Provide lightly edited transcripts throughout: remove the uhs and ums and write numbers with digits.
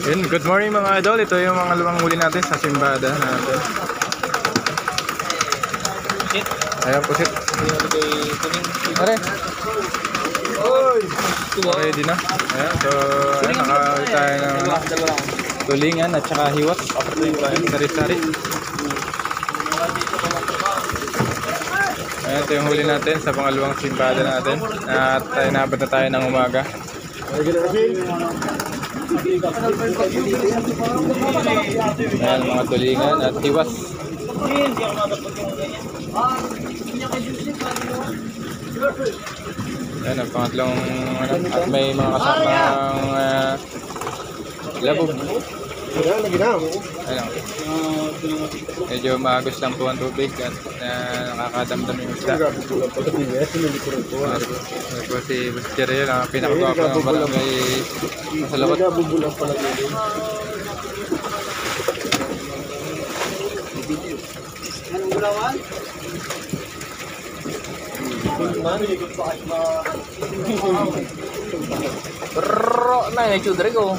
Yun, good morning mga idol. Ito yung mga lumang huli natin sa simbada natin. Ayan po sit. Pare. Okay din na. Ayan, so ayan, nakakawin tayo ng tulingan at saka hiwas. Sari-sari. Ayan, ito yung huli natin sa pangalawang simbada natin. At inabot na tayo ng umaga. Ayan, mga tulingan at hiwas. Ayan, ang pangatlong at may mga kasamang labog. Ayan, medyo maagos lang po ang tubig at nakakadamdam yung isda. Ayan po si Busteryo lang, pinakagwapo ng barangay sa lakot. Anong gulawan? Bro, na yung chudre ko.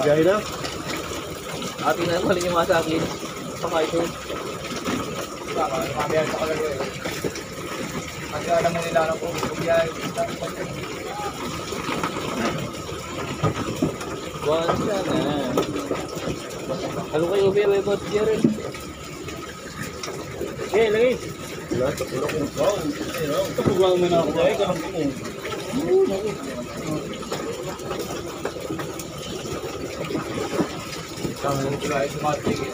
Gahi na? Ating na mali yung mga sa akin. Saka ito. Kasi alam mo nila na po. Buwan siya na. Halo kayo, Ubi. Ubi, Ubi, Ubi. Eh, lagi. Wala, tapos ako. Wow. Ito pagwang mo na ako. Ay, ganun mo. Kami nang kinain sa mga tigil.